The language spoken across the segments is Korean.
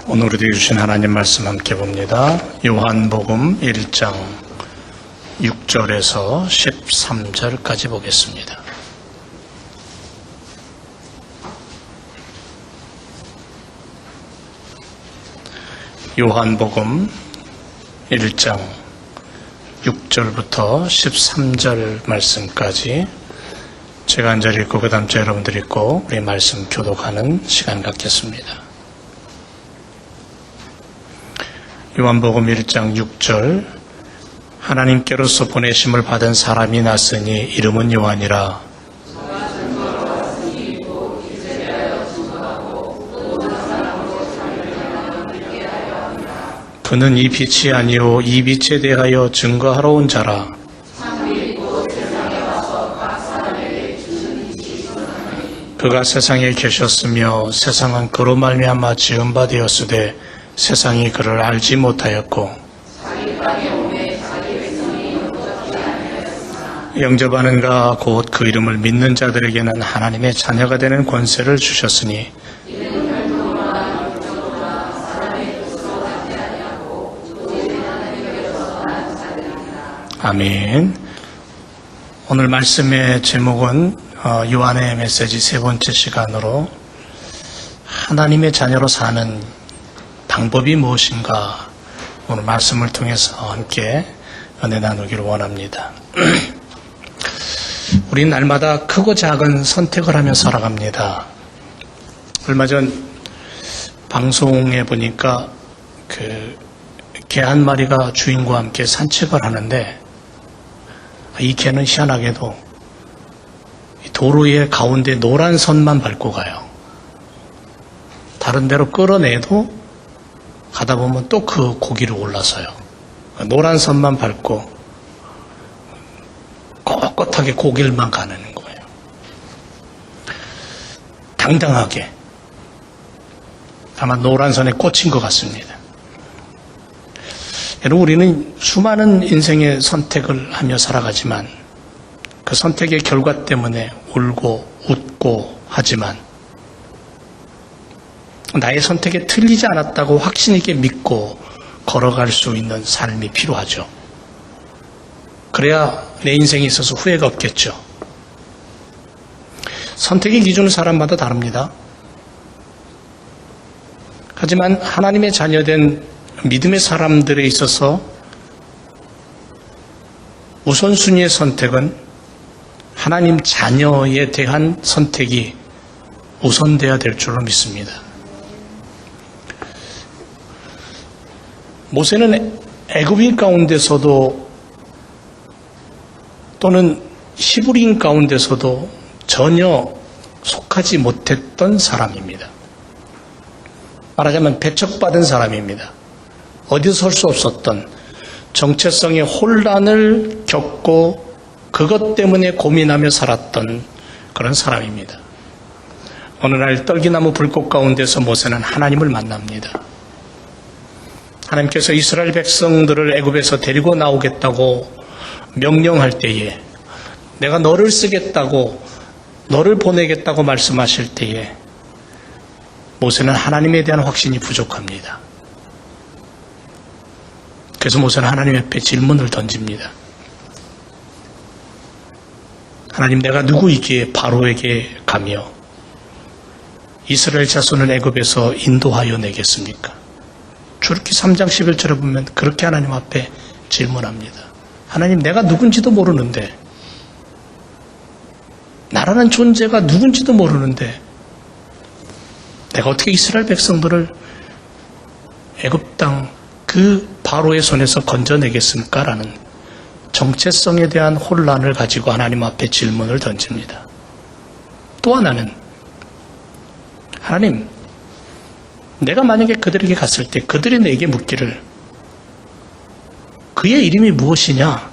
오늘 우리에게 주신 하나님 말씀 함께 봅니다. 요한복음 1장 6절에서 13절까지 보겠습니다. 요한복음 1장 6절부터 13절 말씀까지 제가 한 절 읽고 그 다음 절 여러분들 읽고 우리 말씀 교독하는 시간 갖겠습니다. 요한복음 1장 6절 하나님께로서 보내심을 받은 사람이 났으니 이름은 요한이라. 그는 이 빛이 아니요 이 빛에 대하여 증거하러 온 자라. 그가 세상에 계셨으며 세상은 그로 말미암아 지은 바 되었으되 세상이 그를 알지 못하였고 영접하는가 곧 그 이름을 믿는 자들에게는 하나님의 자녀가 되는 권세를 주셨으니 아멘. 오늘 말씀의 제목은 요한의 메시지 세 번째 시간으로 하나님의 자녀로 사는 방법이 무엇인가 오늘 말씀을 통해서 함께 은혜 나누기를 원합니다. 우린 날마다 크고 작은 선택을 하며 살아갑니다. 얼마 전 방송에 보니까 개 한 마리가 주인과 함께 산책을 하는데 이 개는 희한하게도 도로의 가운데 노란 선만 밟고 가요. 다른 데로 끌어내도 가다 보면 또 그 고기를 올라서요. 노란 선만 밟고 꼿꼿하게 고길만 가는 거예요. 당당하게. 다만 노란 선에 꽂힌 것 같습니다. 여러분, 우리는 수많은 인생의 선택을 하며 살아가지만 그 선택의 결과 때문에 울고 웃고 하지만 나의 선택에 틀리지 않았다고 확신 있게 믿고 걸어갈 수 있는 삶이 필요하죠. 그래야 내 인생에 있어서 후회가 없겠죠. 선택의 기준은 사람마다 다릅니다. 하지만 하나님의 자녀된 믿음의 사람들에 있어서 우선순위의 선택은 하나님 자녀에 대한 선택이 우선돼야 될 줄로 믿습니다. 모세는 애굽인 가운데서도 또는 히브리인 가운데서도 전혀 속하지 못했던 사람입니다. 말하자면 배척받은 사람입니다. 어디서 설 수 없었던 정체성의 혼란을 겪고 그것 때문에 고민하며 살았던 그런 사람입니다. 어느 날 떨기나무 불꽃 가운데서 모세는 하나님을 만납니다. 하나님께서 이스라엘 백성들을 애굽에서 데리고 나오겠다고 명령할 때에 내가 너를 쓰겠다고 너를 보내겠다고 말씀하실 때에 모세는 하나님에 대한 확신이 부족합니다. 그래서 모세는 하나님 앞에 질문을 던집니다. 하나님, 내가 누구이기에 바로에게 가며 이스라엘 자손을 애굽에서 인도하여 내겠습니까? 출애굽기 3장 11절에 보면 그렇게 하나님 앞에 질문합니다. 하나님, 내가 누군지도 모르는데, 나라는 존재가 누군지도 모르는데 내가 어떻게 이스라엘 백성들을 애굽 땅 그 바로의 손에서 건져내겠습니까? 라는 정체성에 대한 혼란을 가지고 하나님 앞에 질문을 던집니다. 또 하나는 하나님, 내가 만약에 그들에게 갔을 때 그들이 내게 묻기를 그의 이름이 무엇이냐?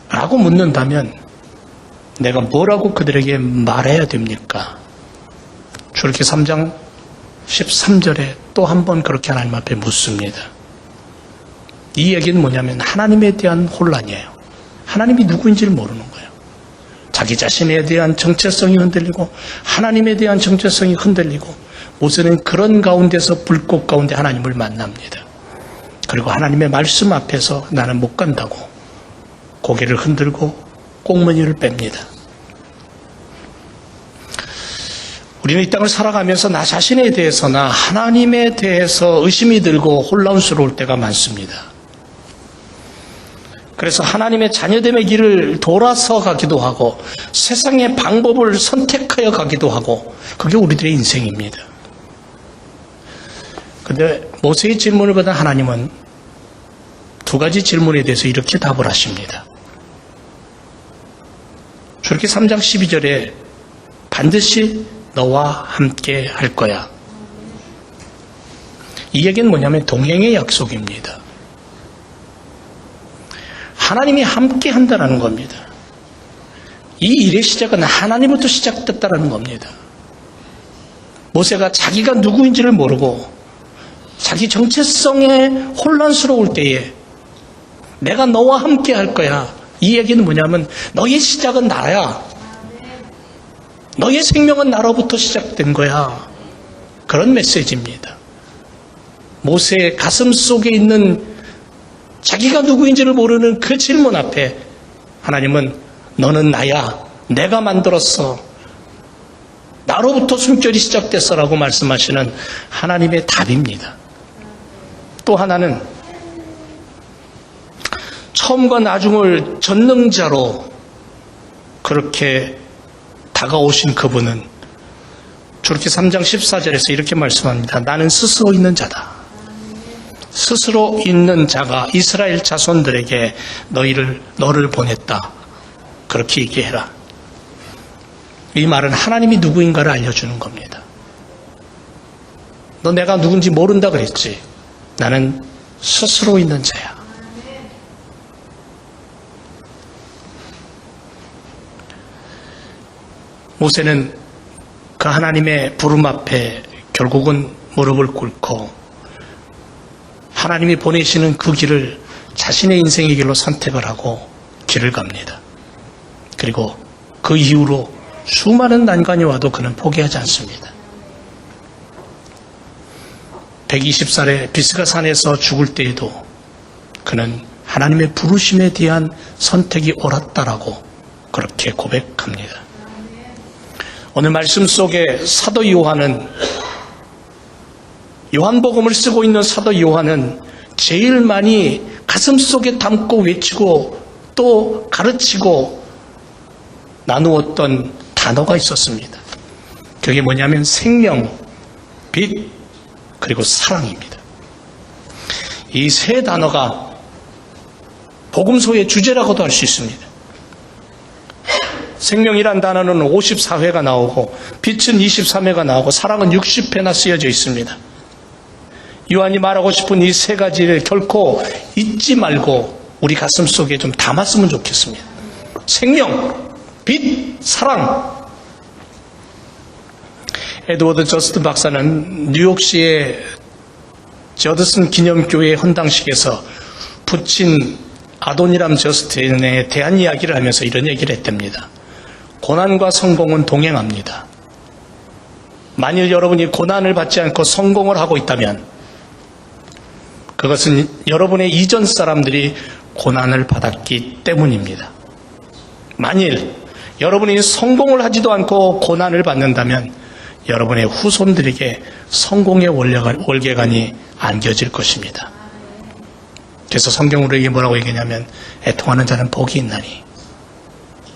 라고 묻는다면 내가 뭐라고 그들에게 말해야 됩니까? 출애굽기 3장 13절에 또 한 번 그렇게 하나님 앞에 묻습니다. 이 얘기는 뭐냐면 하나님에 대한 혼란이에요. 하나님이 누구인지를 모르는 거예요. 자기 자신에 대한 정체성이 흔들리고 하나님에 대한 정체성이 흔들리고 모세는 그런 가운데서 불꽃 가운데 하나님을 만납니다. 그리고 하나님의 말씀 앞에서 나는 못 간다고 고개를 흔들고 꽁무니를 뺍니다. 우리는 이 땅을 살아가면서 나 자신에 대해서나 하나님에 대해서 의심이 들고 혼란스러울 때가 많습니다. 그래서 하나님의 자녀됨의 길을 돌아서 가기도 하고 세상의 방법을 선택하여 가기도 하고 그게 우리들의 인생입니다. 그런데 모세의 질문을 받은 하나님은 두 가지 질문에 대해서 이렇게 답을 하십니다. 출애굽기 3장 12절에 반드시 너와 함께 할 거야. 이 얘기는 뭐냐면 동행의 약속입니다. 하나님이 함께 한다는 겁니다. 이 일의 시작은 하나님부터 시작됐다는 겁니다. 모세가 자기가 누구인지를 모르고 자기 정체성에 혼란스러울 때에 내가 너와 함께 할 거야. 이 얘기는 뭐냐면 너의 시작은 나야. 너의 생명은 나로부터 시작된 거야. 그런 메시지입니다. 모세의 가슴 속에 있는 자기가 누구인지를 모르는 그 질문 앞에 하나님은 너는 나야. 내가 만들었어. 나로부터 숨결이 시작됐어라고 말씀하시는 하나님의 답입니다. 또 하나는 처음과 나중을 전능자로 그렇게 다가오신 그분은 출애굽기 3장 14절에서 이렇게 말씀합니다. 나는 스스로 있는 자다. 스스로 있는 자가 이스라엘 자손들에게 너를 보냈다. 그렇게 얘기해라. 이 말은 하나님이 누구인가를 알려주는 겁니다. 너 내가 누군지 모른다 그랬지. 나는 스스로 있는 자야. 모세는 그 하나님의 부름 앞에 결국은 무릎을 꿇고 하나님이 보내시는 그 길을 자신의 인생의 길로 선택을 하고 길을 갑니다. 그리고 그 이후로 수많은 난관이 와도 그는 포기하지 않습니다. 120살에 비스가산에서 죽을 때에도 그는 하나님의 부르심에 대한 선택이 옳았다라고 그렇게 고백합니다. 오늘 말씀 속에 사도 요한은 요한복음을 쓰고 있는 사도 요한은 제일 많이 가슴속에 담고 외치고 또 가르치고 나누었던 단어가 있었습니다. 그게 뭐냐면 생명, 빛, 그리고 사랑입니다. 이 세 단어가 복음서의 주제라고도 할 수 있습니다. 생명이란 단어는 54회가 나오고 빛은 23회가 나오고 사랑은 60회나 쓰여져 있습니다. 요한이 말하고 싶은 이 세 가지를 결코 잊지 말고 우리 가슴 속에 좀 담았으면 좋겠습니다. 생명, 빛, 사랑. 에드워드 저스트 박사는 뉴욕시의 저드슨 기념교회 헌당식에서 부친 아도니람 저스틴에 대한 이야기를 하면서 이런 얘기를 했답니다. 고난과 성공은 동행합니다. 만일 여러분이 고난을 받지 않고 성공을 하고 있다면 그것은 여러분의 이전 사람들이 고난을 받았기 때문입니다. 만일 여러분이 성공을 하지도 않고 고난을 받는다면 여러분의 후손들에게 성공의 월계관이 안겨질 것입니다. 그래서 성경으로 이게 뭐라고 얘기하냐면 애통하는 자는 복이 있나니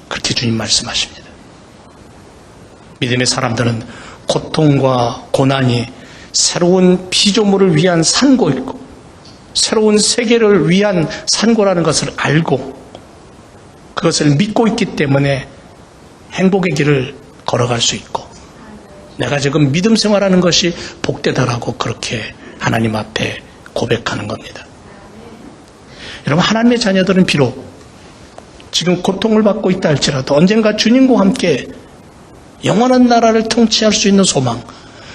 그렇게 주님 말씀하십니다. 믿음의 사람들은 고통과 고난이 새로운 피조물을 위한 산고이고 새로운 세계를 위한 산고라는 것을 알고 그것을 믿고 있기 때문에 행복의 길을 걸어갈 수 있고 내가 지금 믿음 생활하는 것이 복되다라고 그렇게 하나님 앞에 고백하는 겁니다. 여러분, 하나님의 자녀들은 비록 지금 고통을 받고 있다 할지라도 언젠가 주님과 함께 영원한 나라를 통치할 수 있는 소망,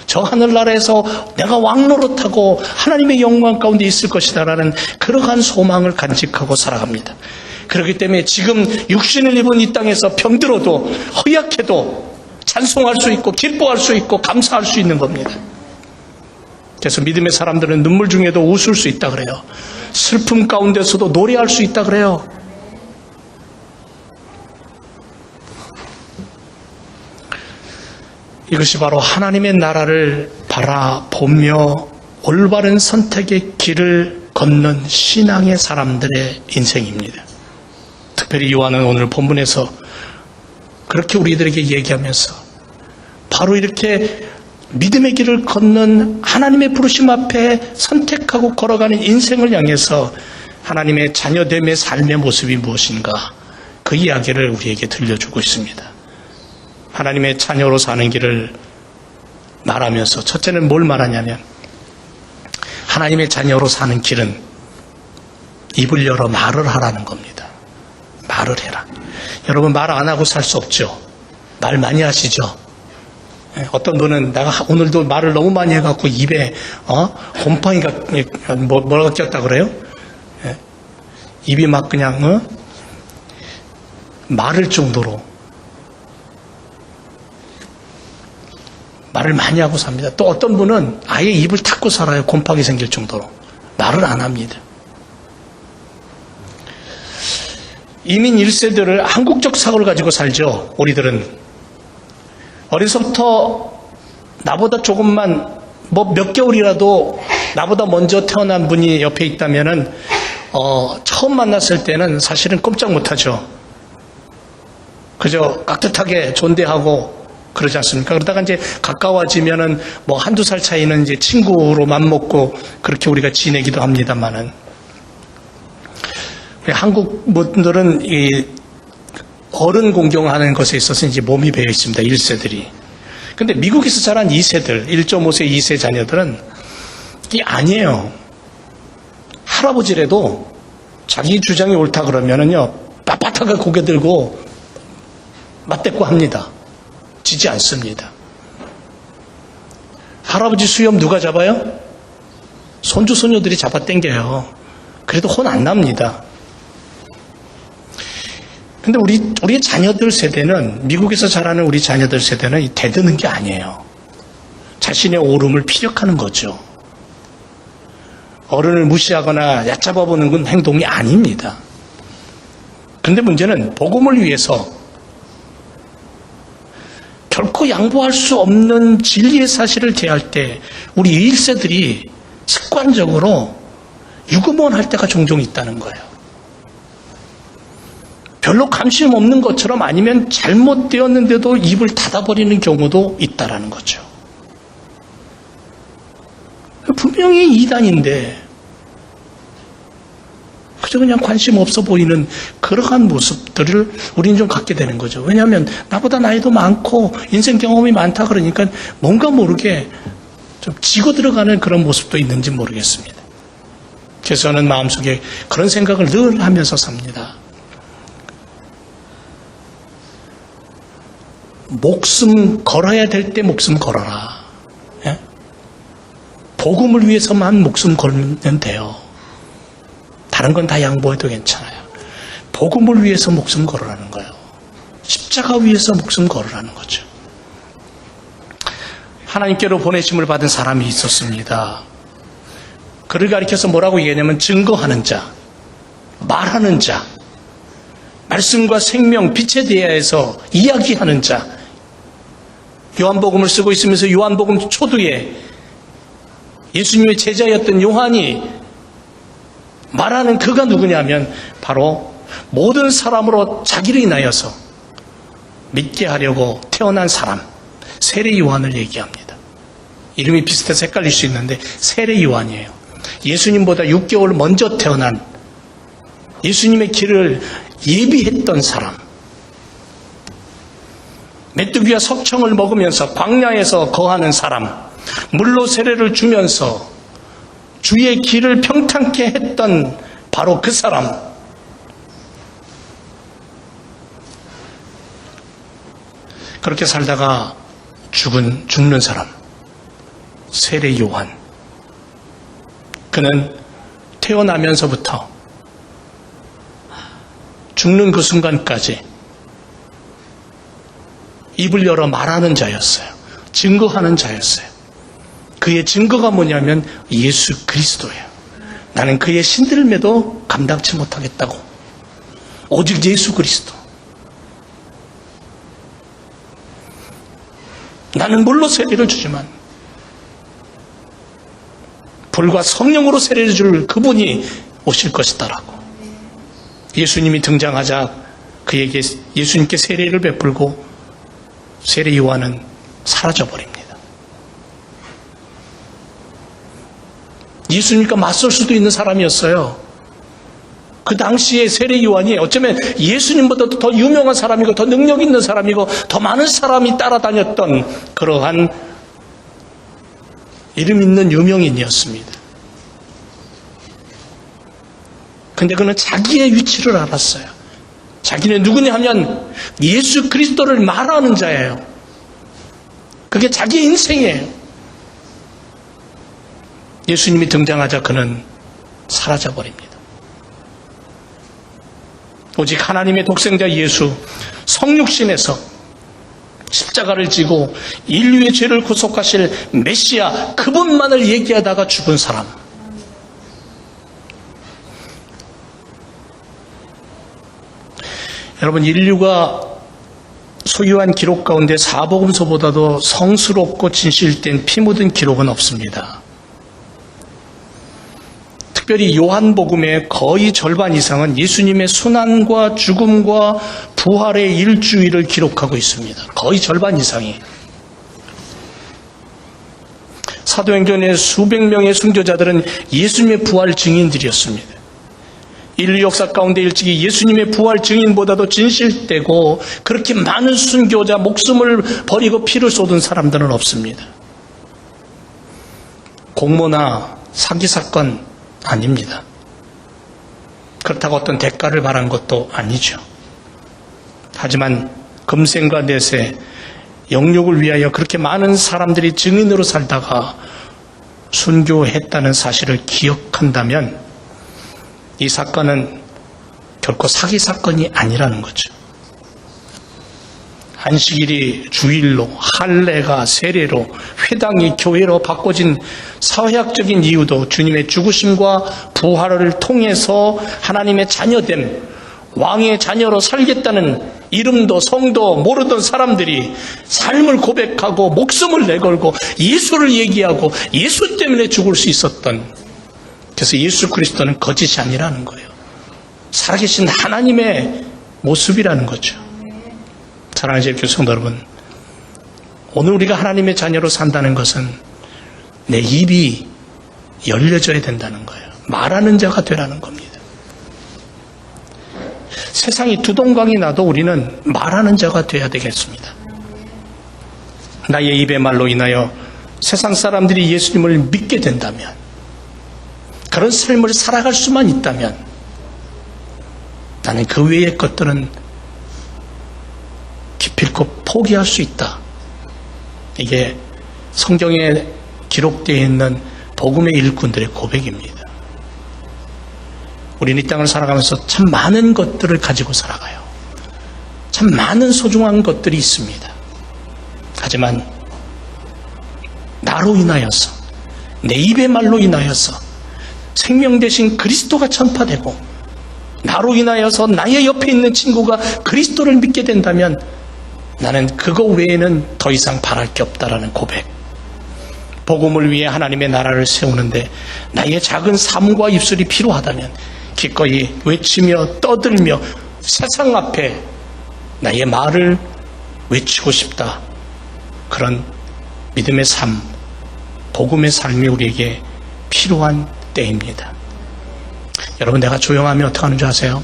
저 하늘나라에서 내가 왕노릇하고 하나님의 영광 가운데 있을 것이다라는 그러한 소망을 간직하고 살아갑니다. 그렇기 때문에 지금 육신을 입은 이 땅에서 병들어도 허약해도 찬송할 수 있고 기뻐할 수 있고 감사할 수 있는 겁니다. 그래서 믿음의 사람들은 눈물 중에도 웃을 수 있다 그래요. 슬픔 가운데서도 노래할 수 있다 그래요. 이것이 바로 하나님의 나라를 바라보며 올바른 선택의 길을 걷는 신앙의 사람들의 인생입니다. 특별히 요한은 오늘 본문에서 그렇게 우리들에게 얘기하면서 바로 이렇게 믿음의 길을 걷는 하나님의 부르심 앞에 선택하고 걸어가는 인생을 향해서 하나님의 자녀됨의 삶의 모습이 무엇인가 그 이야기를 우리에게 들려주고 있습니다. 하나님의 자녀로 사는 길을 말하면서 첫째는 뭘 말하냐면 하나님의 자녀로 사는 길은 입을 열어 말을 하라는 겁니다. 말을 해라. 여러분 말 안 하고 살 수 없죠. 말 많이 하시죠. 어떤 분은 내가 오늘도 말을 너무 많이 해갖고 입에 곰팡이가 뭐가 꼈다 그래요? 입이 막 그냥 마를 정도로 말을 많이 하고 삽니다. 또 어떤 분은 아예 입을 닫고 살아요. 곰팡이 생길 정도로. 말을 안 합니다. 이민 1세들을 한국적 사고를 가지고 살죠. 우리들은. 어려서부터 나보다 조금만 몇 개월이라도 나보다 먼저 태어난 분이 옆에 있다면은 처음 만났을 때는 사실은 꼼짝 못하죠. 그저 깍듯하게 존대하고 그러지 않습니까? 그러다가 이제 가까워지면은 한두 살 차이는 이제 친구로 맘먹고 그렇게 우리가 지내기도 합니다만은 한국 분들은 이 어른 공경하는 것에 있어서 이제 몸이 배어 있습니다. 1세들이. 근데 미국에서 자란 2세들, 1.5세, 2세 자녀들은 이게 아니에요. 할아버지라도 자기 주장이 옳다 그러면은요, 빳빳하게 고개 들고 맞대꾸 합니다. 지지 않습니다. 할아버지 수염 누가 잡아요? 손주, 손녀들이 잡아 당겨요. 그래도 혼 안 납니다. 근데 우리의 자녀들 세대는, 미국에서 자라는 우리 자녀들 세대는 대드는 게 아니에요. 자신의 옳음을 피력하는 거죠. 어른을 무시하거나 얕잡아 보는 건 행동이 아닙니다. 그런데 문제는 복음을 위해서 결코 양보할 수 없는 진리의 사실을 대할 때 우리 1세들이 습관적으로 유구무원할 때가 종종 있다는 거예요. 별로 관심 없는 것처럼 아니면 잘못되었는데도 입을 닫아버리는 경우도 있다라는 거죠. 분명히 이단인데 그저 그냥 관심 없어 보이는 그러한 모습들을 우리는 좀 갖게 되는 거죠. 왜냐하면 나보다 나이도 많고 인생 경험이 많다 그러니까 뭔가 모르게 좀 지고 들어가는 그런 모습도 있는지 모르겠습니다. 그래서 저는 마음속에 그런 생각을 늘 하면서 삽니다. 목숨 걸어야 될 때 목숨 걸어라. 예? 복음을 위해서만 목숨 걸면 돼요. 다른 건 다 양보해도 괜찮아요. 복음을 위해서 목숨 걸으라는 거예요. 십자가 위해서 목숨 걸으라는 거죠. 하나님께로 보내심을 받은 사람이 있었습니다. 그를 가리켜서 뭐라고 얘기하냐면 증거하는 자, 말하는 자, 말씀과 생명, 빛에 대하여서 이야기하는 자. 요한복음을 쓰고 있으면서 요한복음 초두에 예수님의 제자였던 요한이 말하는 그가 누구냐면 바로 모든 사람으로 자기를 인하여서 믿게 하려고 태어난 사람, 세례 요한을 얘기합니다. 이름이 비슷해서 헷갈릴 수 있는데 세례 요한이에요. 예수님보다 6개월 먼저 태어난 예수님의 길을 예비했던 사람, 메뚜기와 석청을 먹으면서 광야에서 거하는 사람, 물로 세례를 주면서 주의 길을 평탄케 했던 바로 그 사람, 그렇게 살다가 죽는 사람, 세례 요한. 그는 태어나면서부터 죽는 그 순간까지 입을 열어 말하는 자였어요. 증거하는 자였어요. 그의 증거가 뭐냐면 예수 그리스도예요. 나는 그의 신들매도 감당치 못하겠다고. 오직 예수 그리스도. 나는 물로 세례를 주지만 불과 성령으로 세례를 줄 그분이 오실 것이다라고. 예수님이 등장하자 그에게 예수님께 세례를 베풀고 세례 요한은 사라져버립니다. 예수님과 맞설 수도 있는 사람이었어요. 그 당시에 세례 요한이 어쩌면 예수님보다도 더 유명한 사람이고 더 능력 있는 사람이고 더 많은 사람이 따라다녔던 그러한 이름 있는 유명인이었습니다. 근데 그는 자기의 위치를 알았어요. 자기는 누구냐 하면 예수 그리스도를 말하는 자예요. 그게 자기의 인생이에요. 예수님이 등장하자 그는 사라져버립니다. 오직 하나님의 독생자 예수, 성육신에서 십자가를 지고 인류의 죄를 구속하실 메시아, 그분만을 얘기하다가 죽은 사람. 여러분, 인류가 소유한 기록 가운데 사복음서보다도 성스럽고 진실된 피 묻은 기록은 없습니다. 특별히 요한복음의 거의 절반 이상은 예수님의 순환과 죽음과 부활의 일주일을 기록하고 있습니다. 거의 절반 이상이. 사도행전의 수백 명의 순교자들은 예수님의 부활 증인들이었습니다. 인류 역사 가운데 일찍이 예수님의 부활 증인보다도 진실되고 그렇게 많은 순교자, 목숨을 버리고 피를 쏟은 사람들은 없습니다. 공모나 사기 사건 아닙니다. 그렇다고 어떤 대가를 바란 것도 아니죠. 하지만 금생과 내세, 영육을 위하여 그렇게 많은 사람들이 증인으로 살다가 순교했다는 사실을 기억한다면 이 사건은 결코 사기 사건이 아니라는 거죠. 안식일이 주일로, 할례가 세례로, 회당이 교회로 바꿔진 사회학적인 이유도 주님의 죽으심과 부활을 통해서 하나님의 자녀됨, 왕의 자녀로 살겠다는 이름도 성도 모르던 사람들이 삶을 고백하고 목숨을 내걸고 예수를 얘기하고 예수 때문에 죽을 수 있었던, 그래서 예수 그리스도는 거짓이 아니라는 거예요. 살아계신 하나님의 모습이라는 거죠. 사랑하는 제일교회 성도 여러분, 오늘 우리가 하나님의 자녀로 산다는 것은 내 입이 열려져야 된다는 거예요. 말하는 자가 되라는 겁니다. 세상이 두동강이 나도 우리는 말하는 자가 되어야 되겠습니다. 나의 입의 말로 인하여 세상 사람들이 예수님을 믿게 된다면, 그런 삶을 살아갈 수만 있다면 나는 그 외의 것들은 기필코 포기할 수 있다. 이게 성경에 기록되어 있는 복음의 일꾼들의 고백입니다. 우리는 이 땅을 살아가면서 참 많은 것들을 가지고 살아가요. 참 많은 소중한 것들이 있습니다. 하지만 나로 인하여서, 내 입의 말로 인하여서 생명 대신 그리스도가 전파되고 나로 인하여서 나의 옆에 있는 친구가 그리스도를 믿게 된다면 나는 그거 외에는 더 이상 바랄 게 없다라는 고백. 복음을 위해 하나님의 나라를 세우는데 나의 작은 삶과 입술이 필요하다면 기꺼이 외치며 떠들며 세상 앞에 나의 말을 외치고 싶다. 그런 믿음의 삶, 복음의 삶이 우리에게 필요한 때입니다. 여러분, 내가 조용하면 어떻게 하는 줄 아세요?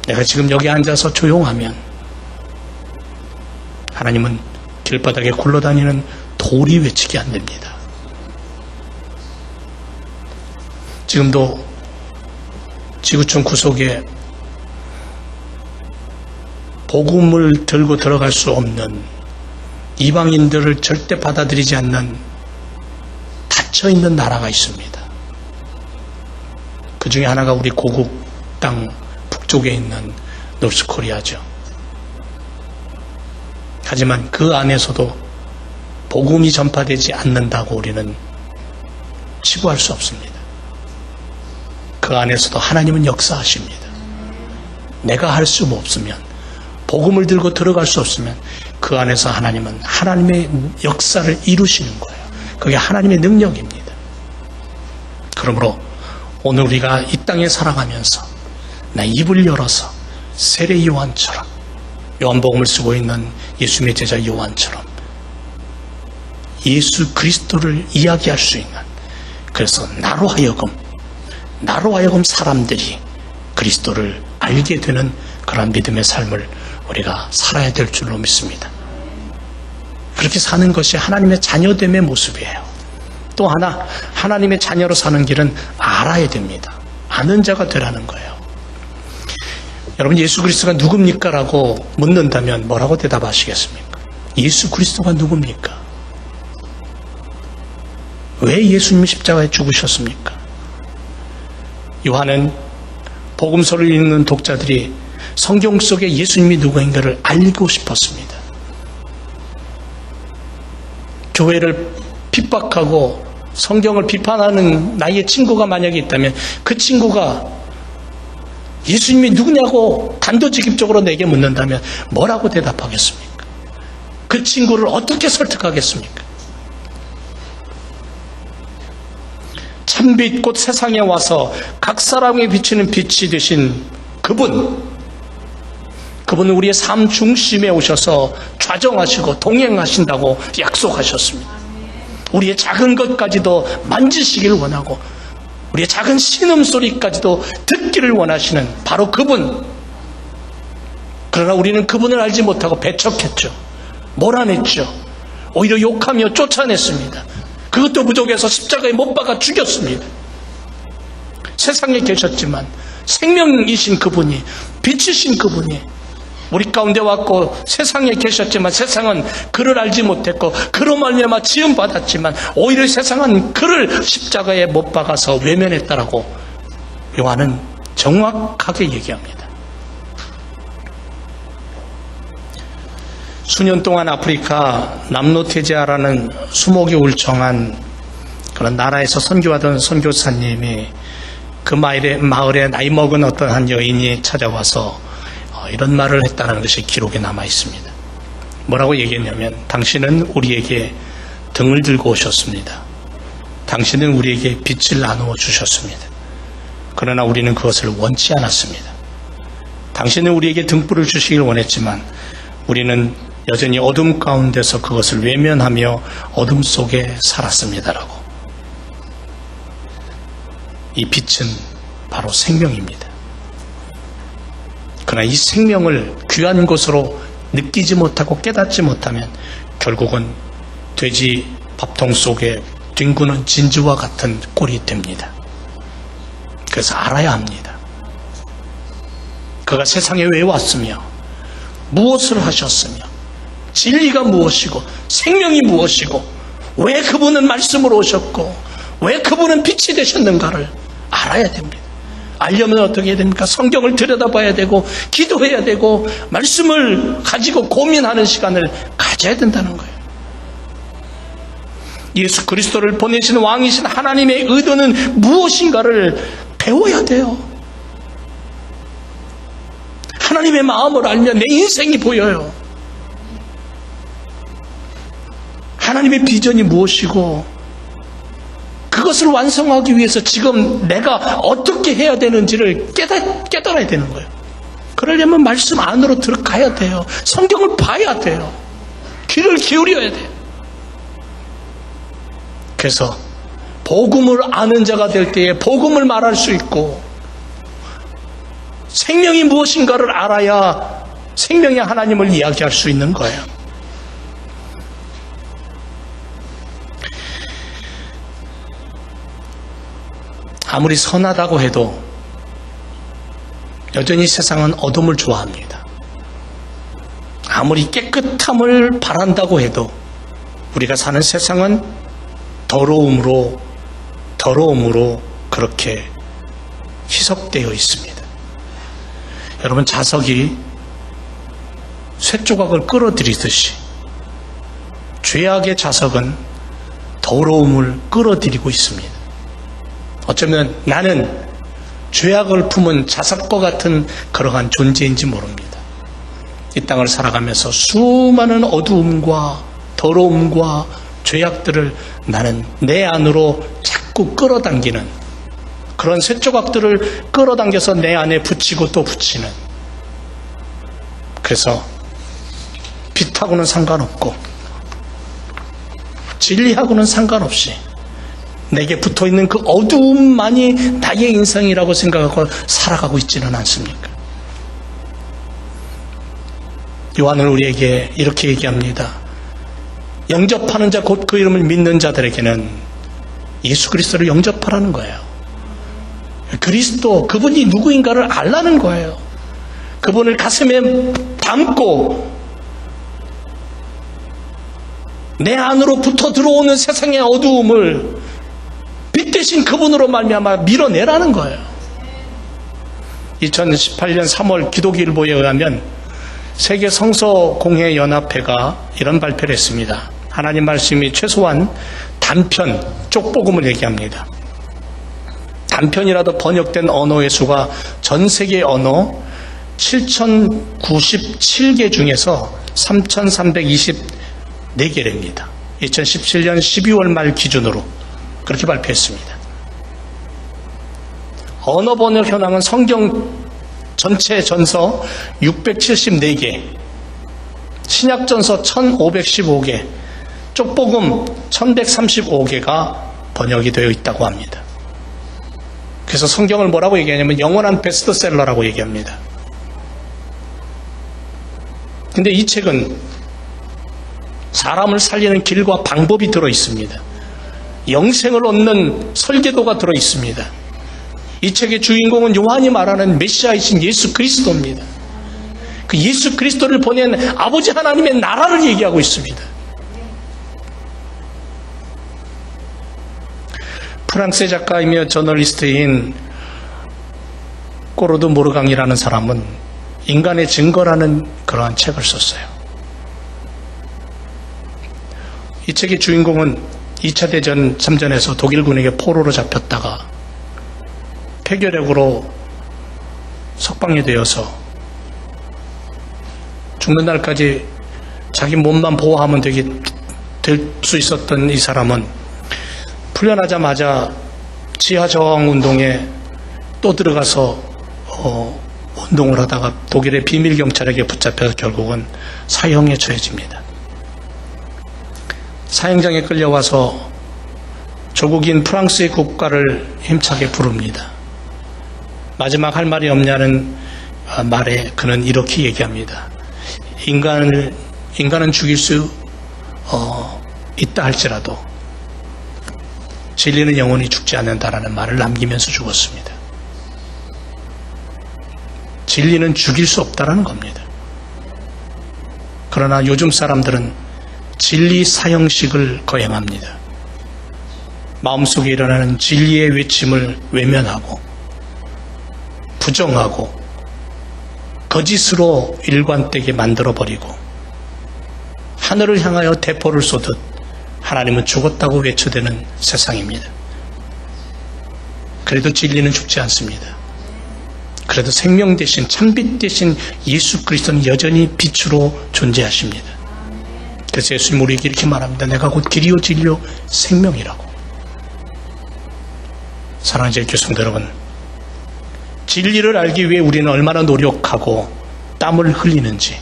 내가 지금 여기 앉아서 조용하면 하나님은 길바닥에 굴러다니는 돌이 외치게 안 됩니다. 지금도 지구촌 구석에 복음을 들고 들어갈 수 없는, 이방인들을 절대 받아들이지 않는 닫혀있는 나라가 있습니다. 그 중에 하나가 우리 고국 땅 북쪽에 있는 노스코리아죠. 하지만 그 안에서도 복음이 전파되지 않는다고 우리는 치부할 수 없습니다. 그 안에서도 하나님은 역사하십니다. 내가 할 수 없으면, 복음을 들고 들어갈 수 없으면 그 안에서 하나님은 하나님의 역사를 이루시는 거예요. 그게 하나님의 능력입니다. 그러므로 오늘 우리가 이 땅에 살아가면서 나 입을 열어서 세례 요한처럼, 요한복음을 쓰고 있는 예수님의 제자 요한처럼 예수 그리스도를 이야기할 수 있는, 그래서 나로 하여금 사람들이 그리스도를 알게 되는 그런 믿음의 삶을 우리가 살아야 될 줄로 믿습니다. 그렇게 사는 것이 하나님의 자녀됨의 모습이에요. 또 하나, 하나님의 자녀로 사는 길은 알아야 됩니다. 아는 자가 되라는 거예요. 여러분, 예수 그리스도가 누굽니까? 라고 묻는다면 뭐라고 대답하시겠습니까? 예수 그리스도가 누굽니까? 왜 예수님이 십자가에 죽으셨습니까? 요한은 복음서를 읽는 독자들이 성경 속에 예수님이 누구인가를 알고 싶었습니다. 교회를 핍박하고 성경을 비판하는 나의 친구가 만약에 있다면 그 친구가 예수님이 누구냐고 단도직입적으로 내게 묻는다면 뭐라고 대답하겠습니까? 그 친구를 어떻게 설득하겠습니까? 참빛 곧 세상에 와서 각 사람에게 비치는 빛이 되신 그분은 우리의 삶 중심에 오셔서 좌정하시고 동행하신다고 약속하셨습니다. 우리의 작은 것까지도 만지시길 원하고 우리의 작은 신음소리까지도 듣기를 원하시는 바로 그분. 그러나 우리는 그분을 알지 못하고 배척했죠. 몰아냈죠. 오히려 욕하며 쫓아냈습니다. 그것도 부족해서 십자가에 못 박아 죽였습니다. 세상에 계셨지만 생명이신 그분이, 빛이신 그분이 우리 가운데 왔고 세상에 계셨지만 세상은 그를 알지 못했고 그로 말미암아 지음 받았지만 오히려 세상은 그를 십자가에 못 박아서 외면했다라고 요한은 정확하게 얘기합니다. 수년 동안 아프리카 남노테지아라는 수목이 울창한 그런 나라에서 선교하던 선교사님이 그 마을에 나이 먹은 어떤 한 여인이 찾아와서 이런 말을 했다는 것이 기록에 남아 있습니다. 뭐라고 얘기했냐면, 당신은 우리에게 등을 들고 오셨습니다. 당신은 우리에게 빛을 나누어 주셨습니다. 그러나 우리는 그것을 원치 않았습니다. 당신은 우리에게 등불을 주시길 원했지만 우리는 여전히 어둠 가운데서 그것을 외면하며 어둠 속에 살았습니다라고. 이 빛은 바로 생명입니다. 그러나 이 생명을 귀한 것으로 느끼지 못하고 깨닫지 못하면 결국은 돼지 밥통 속에 뒹구는 진주와 같은 꼴이 됩니다. 그래서 알아야 합니다. 그가 세상에 왜 왔으며 무엇을 하셨으며 진리가 무엇이고 생명이 무엇이고 왜 그분은 말씀으로 오셨고 왜 그분은 빛이 되셨는가를 알아야 됩니다. 알려면 어떻게 해야 됩니까? 성경을 들여다봐야 되고 기도해야 되고 말씀을 가지고 고민하는 시간을 가져야 된다는 거예요. 예수 그리스도를 보내신 왕이신 하나님의 의도는 무엇인가를 배워야 돼요. 하나님의 마음을 알면 내 인생이 보여요. 하나님의 비전이 무엇이고 그것을 완성하기 위해서 지금 내가 어떻게 해야 되는지를 깨달아야 되는 거예요. 그러려면 말씀 안으로 들어가야 돼요. 성경을 봐야 돼요. 귀를 기울여야 돼요. 그래서 복음을 아는 자가 될 때에 복음을 말할 수 있고 생명이 무엇인가를 알아야 생명의 하나님을 이야기할 수 있는 거예요. 아무리 선하다고 해도 여전히 세상은 어둠을 좋아합니다. 아무리 깨끗함을 바란다고 해도 우리가 사는 세상은 더러움으로 그렇게 희석되어 있습니다. 여러분, 자석이 쇠조각을 끌어들이듯이 죄악의 자석은 더러움을 끌어들이고 있습니다. 어쩌면 나는 죄악을 품은 자석과 같은 그러한 존재인지 모릅니다. 이 땅을 살아가면서 수많은 어두움과 더러움과 죄악들을 나는 내 안으로 자꾸 끌어당기는, 그런 쇳조각들을 끌어당겨서 내 안에 붙이고 또 붙이는, 그래서 빛하고는 상관없고 진리하고는 상관없이 내게 붙어있는 그 어두움만이 나의 인생이라고 생각하고 살아가고 있지는 않습니까? 요한은 우리에게 이렇게 얘기합니다. 영접하는 자, 곧 그 이름을 믿는 자들에게는 예수 그리스도를 영접하라는 거예요. 그리스도, 그분이 누구인가를 알라는 거예요. 그분을 가슴에 담고 내 안으로 붙어 들어오는 세상의 어두움을 빛 대신 그분으로 말미암아 밀어내라는 거예요. 2018년 3월 기독일보에 의하면 세계 성서공회연합회가 이런 발표를 했습니다. 하나님 말씀이 최소한 단편, 쪽복음을 얘기합니다. 단편이라도 번역된 언어의 수가 전 세계 언어 7,097개 중에서 3,324개랍니다. 2017년 12월 말 기준으로 그렇게 발표했습니다. 언어 번역 현황은 성경 전체 전서 674개, 신약전서 1515개, 쪽복음 1135개가 번역이 되어 있다고 합니다. 그래서 성경을 뭐라고 얘기하냐면 영원한 베스트셀러라고 얘기합니다. 근데 이 책은 사람을 살리는 길과 방법이 들어있습니다. 영생을 얻는 설계도가 들어있습니다. 이 책의 주인공은 요한이 말하는 메시아이신 예수 그리스도입니다. 그 예수 그리스도를 보낸 아버지 하나님의 나라를 얘기하고 있습니다. 프랑스의 작가이며 저널리스트인 꼬르드 모르강이라는 사람은 인간의 증거라는 그러한 책을 썼어요. 이 책의 주인공은 2차 대전 참전에서 독일군에게 포로로 잡혔다가 폐결핵으로 석방이 되어서 죽는 날까지 자기 몸만 보호하면 될 수 있었던 이 사람은 풀려나자마자 지하저항 운동에 또 들어가서 운동을 하다가 독일의 비밀경찰에게 붙잡혀서 결국은 사형에 처해집니다. 사형장에 끌려와서 조국인 프랑스의 국가를 힘차게 부릅니다. 마지막 할 말이 없냐는 말에 그는 이렇게 얘기합니다. 인간은 죽일 수 있다 할지라도 진리는 영원히 죽지 않는다라는 말을 남기면서 죽었습니다. 진리는 죽일 수 없다라는 겁니다. 그러나 요즘 사람들은 진리 사형식을 거행합니다. 마음속에 일어나는 진리의 외침을 외면하고 부정하고 거짓으로 일관되게 만들어버리고 하늘을 향하여 대포를 쏘듯 하나님은 죽었다고 외쳐대는 세상입니다. 그래도 진리는 죽지 않습니다. 그래도 생명 대신 참빛 대신 예수 그리스도는 여전히 빛으로 존재하십니다. 그래서 예수님 우리에게 이렇게 말합니다. 내가 곧 길이요 진리요 생명이라고. 사랑하는 제일교성도 여러분, 진리를 알기 위해 우리는 얼마나 노력하고 땀을 흘리는지,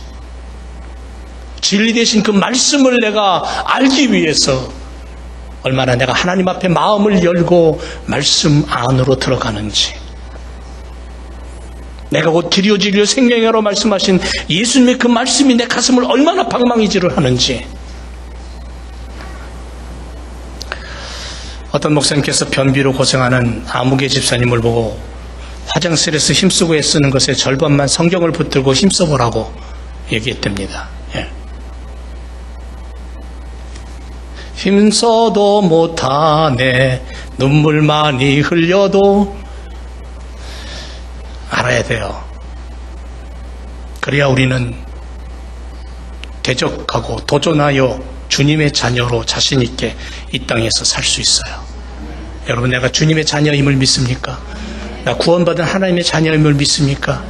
진리 대신 그 말씀을 내가 알기 위해서 얼마나 내가 하나님 앞에 마음을 열고 말씀 안으로 들어가는지, 내가 곧 길이요 진리요 생명이라고 말씀하신 예수님의 그 말씀이 내 가슴을 얼마나 방망이질을 하는지. 어떤 목사님께서 변비로 고생하는 아무개 집사님을 보고 화장실에서 힘쓰고 애쓰는 것의 절반만 성경을 붙들고 힘써보라고 얘기했답니다. 예. 힘써도 못하네 눈물 많이 흘려도 알아야 돼요. 그래야 우리는 대적하고 도전하여 주님의 자녀로 자신 있게 이 땅에서 살 수 있어요. 여러분, 내가 주님의 자녀임을 믿습니까? 나 구원받은 하나님의 자녀임을 믿습니까?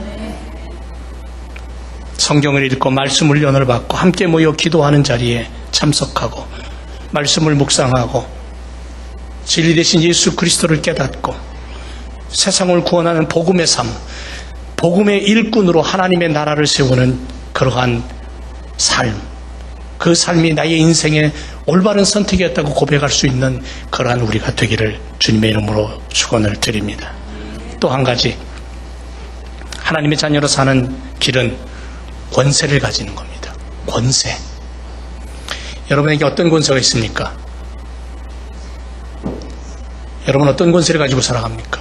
성경을 읽고 말씀을 연을 받고 함께 모여 기도하는 자리에 참석하고 말씀을 묵상하고 진리 대신 예수 그리스도를 깨닫고 세상을 구원하는 복음의 삶, 복음의 일꾼으로 하나님의 나라를 세우는 그러한 삶, 그 삶이 나의 인생의 올바른 선택이었다고 고백할 수 있는 그러한 우리가 되기를 주님의 이름으로 축원을 드립니다. 또 한 가지, 하나님의 자녀로 사는 길은 권세를 가지는 겁니다. 권세. 여러분에게 어떤 권세가 있습니까? 여러분 어떤 권세를 가지고 살아갑니까?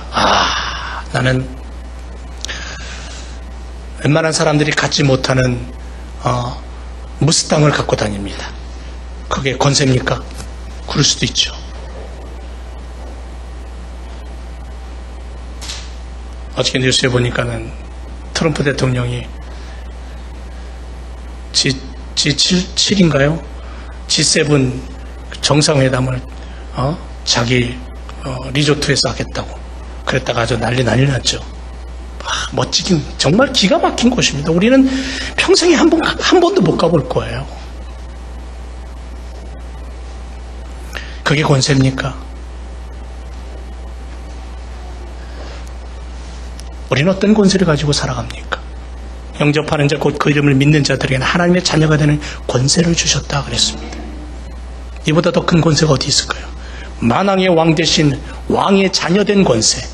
나는 웬만한 사람들이 갖지 못하는 무스탕을 갖고 다닙니다. 그게 권세입니까? 그럴 수도 있죠. 어저께 뉴스에 보니까는 트럼프 대통령이 G7인가요? G7 정상회담을 자기 리조트에서 하겠다고 그랬다가 아주 난리 났죠. 멋지긴 정말 기가 막힌 곳입니다. 우리는 평생에 한 번도 못 가볼 거예요. 그게 권세입니까? 우리는 어떤 권세를 가지고 살아갑니까? 영접하는 자, 곧 그 이름을 믿는 자들에게는 하나님의 자녀가 되는 권세를 주셨다 그랬습니다. 이보다 더 큰 권세가 어디 있을까요? 만왕의 왕 대신 왕의 자녀된 권세.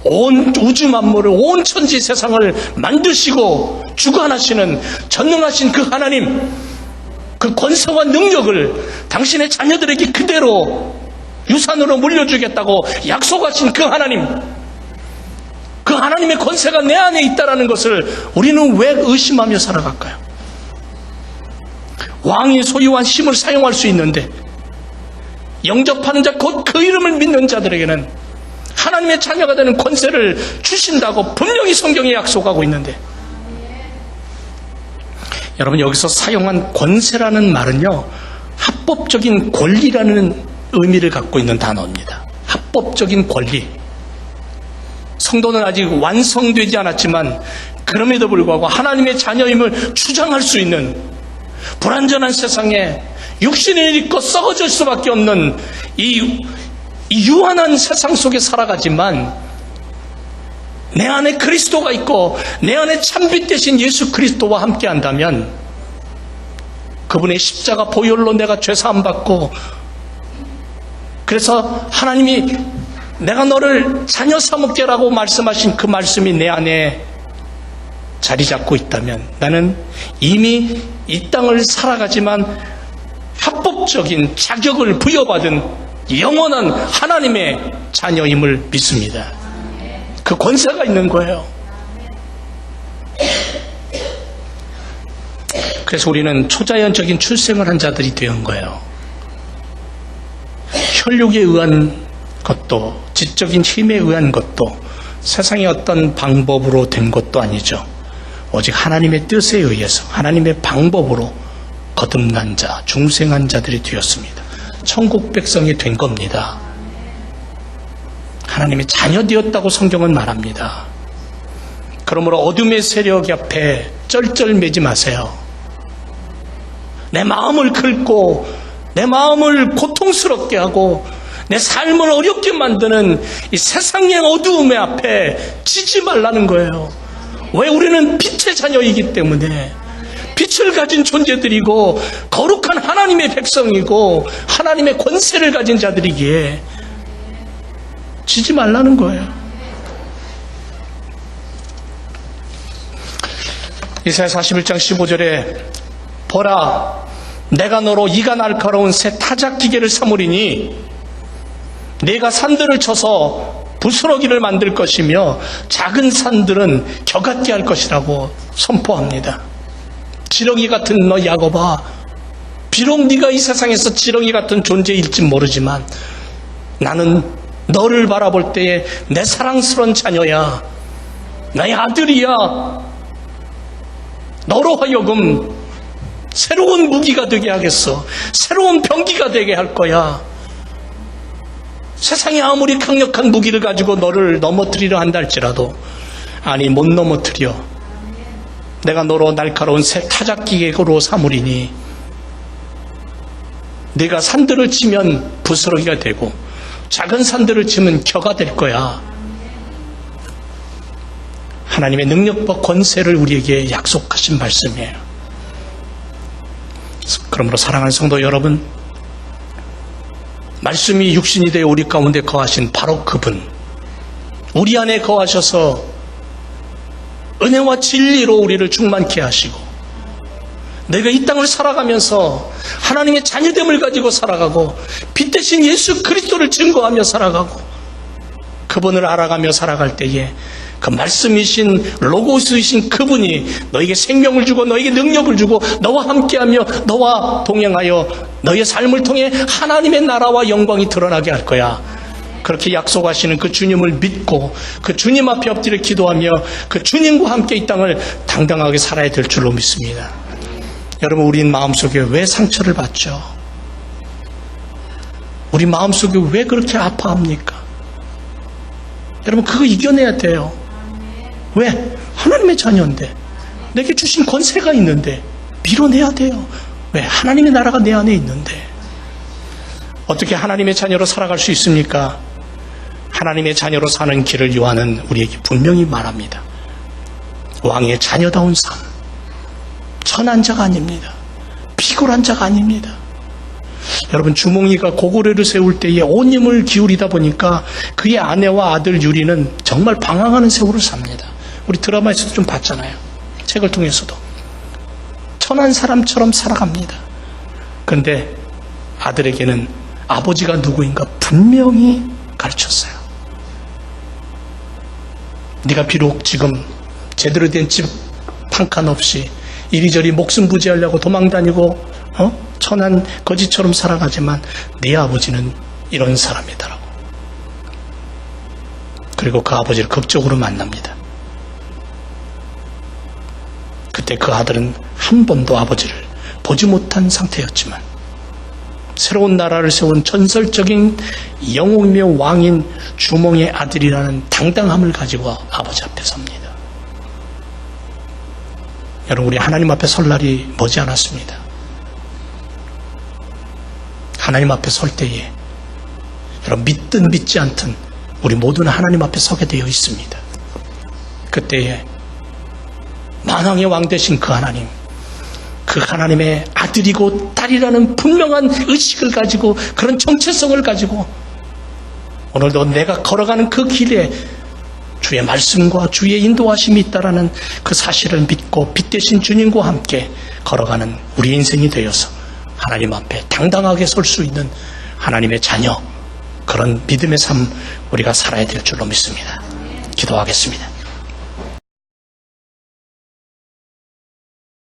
온 우주 만물을, 온 천지 세상을 만드시고 주관하시는 전능하신 그 하나님, 그 권세와 능력을 당신의 자녀들에게 그대로 유산으로 물려주겠다고 약속하신 그 하나님, 그 하나님의 권세가 내 안에 있다는 것을 우리는 왜 의심하며 살아갈까요? 왕이 소유한 힘을 사용할 수 있는데 영접하는 자, 곧 그 이름을 믿는 자들에게는 하나님의 자녀가 되는 권세를 주신다고 분명히 성경에 약속하고 있는데, 여러분 여기서 사용한 권세라는 말은요, 합법적인 권리라는 의미를 갖고 있는 단어입니다. 합법적인 권리. 성도는 아직 완성되지 않았지만 그럼에도 불구하고 하나님의 자녀임을 주장할 수 있는, 불완전한 세상에 육신을 입고 썩어질 수밖에 없는 이 유한한 세상 속에 살아가지만 내 안에 그리스도가 있고 내 안에 참빛 되신 예수 그리스도와 함께 한다면, 그분의 십자가 보혈로 내가 죄사함 받고, 그래서 하나님이 내가 너를 자녀 삼을게라고 말씀하신 그 말씀이 내 안에 자리 잡고 있다면, 나는 이미 이 땅을 살아가지만 합법적인 자격을 부여받은 영원한 하나님의 자녀임을 믿습니다. 그 권세가 있는 거예요. 그래서 우리는 초자연적인 출생을 한 자들이 된 거예요. 혈육에 의한 것도, 지적인 힘에 의한 것도, 세상의 어떤 방법으로 된 것도 아니죠. 오직 하나님의 뜻에 의해서, 하나님의 방법으로 거듭난 자, 중생한 자들이 되었습니다. 천국 백성이 된 겁니다. 하나님의 자녀 되었다고 성경은 말합니다. 그러므로 어둠의 세력 앞에 쩔쩔매지 마세요. 내 마음을 긁고 내 마음을 고통스럽게 하고 내 삶을 어렵게 만드는 이 세상의 어두움의 앞에 지지 말라는 거예요. 왜? 우리는 빛의 자녀이기 때문에, 빛을 가진 존재들이고 거룩한 하나님의 백성이고 하나님의 권세를 가진 자들이기에 지지 말라는 거예요. 이사야 41장 15절에 보라, 내가 너로 이가 날카로운 새 타작 기계를 삼으리니 내가 산들을 쳐서 부스러기를 만들 것이며 작은 산들은 겨같게 할 것이라고 선포합니다. 지렁이 같은 너 야곱아, 비록 네가 이 세상에서 지렁이 같은 존재일지 모르지만 나는 너를 바라볼 때에 내 사랑스러운 자녀야, 나의 아들이야. 너로 하여금 새로운 무기가 되게 하겠어. 새로운 병기가 되게 할 거야. 세상이 아무리 강력한 무기를 가지고 너를 넘어뜨리려 한다 할지라도 아니 못 넘어뜨려. 내가 너로 날카로운 새 타작기계로 삼으리니 네가 산들을 치면 부스러기가 되고 작은 산들을 치면 겨가 될 거야. 하나님의 능력과 권세를 우리에게 약속하신 말씀이에요. 그러므로 사랑하는 성도 여러분, 말씀이 육신이 되어 우리 가운데 거하신 바로 그분, 우리 안에 거하셔서 은혜와 진리로 우리를 충만케 하시고 내가 이 땅을 살아가면서 하나님의 자녀됨을 가지고 살아가고 빛 대신 예수 그리스도를 증거하며 살아가고 그분을 알아가며 살아갈 때에 그 말씀이신 로고스이신 그분이 너에게 생명을 주고 너에게 능력을 주고 너와 함께하며 너와 동행하여 너의 삶을 통해 하나님의 나라와 영광이 드러나게 할 거야. 그렇게 약속하시는 그 주님을 믿고 그 주님 앞에 엎드려 기도하며 그 주님과 함께 이 땅을 당당하게 살아야 될 줄로 믿습니다. 여러분, 우리 마음속에 왜 상처를 받죠? 우리 마음속에 왜 그렇게 아파합니까? 여러분, 그거 이겨내야 돼요. 왜? 하나님의 자녀인데, 내게 주신 권세가 있는데 밀어내야 돼요. 왜? 하나님의 나라가 내 안에 있는데. 어떻게 하나님의 자녀로 살아갈 수 있습니까? 하나님의 자녀로 사는 길을 요한은 우리에게 분명히 말합니다. 왕의 자녀다운 삶, 천한 자가 아닙니다. 피곤한 자가 아닙니다. 여러분, 주몽이가 고구려를 세울 때에 온 힘을 기울이다 보니까 그의 아내와 아들 유리는 정말 방황하는 세월을 삽니다. 우리 드라마에서도 좀 봤잖아요. 책을 통해서도. 천한 사람처럼 살아갑니다. 그런데 아들에게는 아버지가 누구인가 분명히 가르쳤어요. 네가 비록 지금 제대로 된 집 한 칸 없이 이리저리 목숨 부지하려고 도망다니고 천한 거지처럼 살아가지만 네 아버지는 이런 사람이다라고. 그리고 그 아버지를 극적으로 만납니다. 그때 그 아들은 한 번도 아버지를 보지 못한 상태였지만 새로운 나라를 세운 전설적인 영웅이며 왕인 주몽의 아들이라는 당당함을 가지고 아버지 앞에 섭니다. 여러분, 우리 하나님 앞에 설 날이 머지 않았습니다. 하나님 앞에 설 때에 여러분, 믿든 믿지 않든 우리 모두는 하나님 앞에 서게 되어 있습니다. 그때에 만왕의 왕 되신 그 하나님, 그 하나님의 아들이고 딸이라는 분명한 의식을 가지고 그런 정체성을 가지고 오늘도 내가 걸어가는 그 길에 주의 말씀과 주의 인도하심이 있다라는 그 사실을 믿고 빛 대신 주님과 함께 걸어가는 우리 인생이 되어서 하나님 앞에 당당하게 설 수 있는 하나님의 자녀, 그런 믿음의 삶 우리가 살아야 될 줄로 믿습니다. 기도하겠습니다.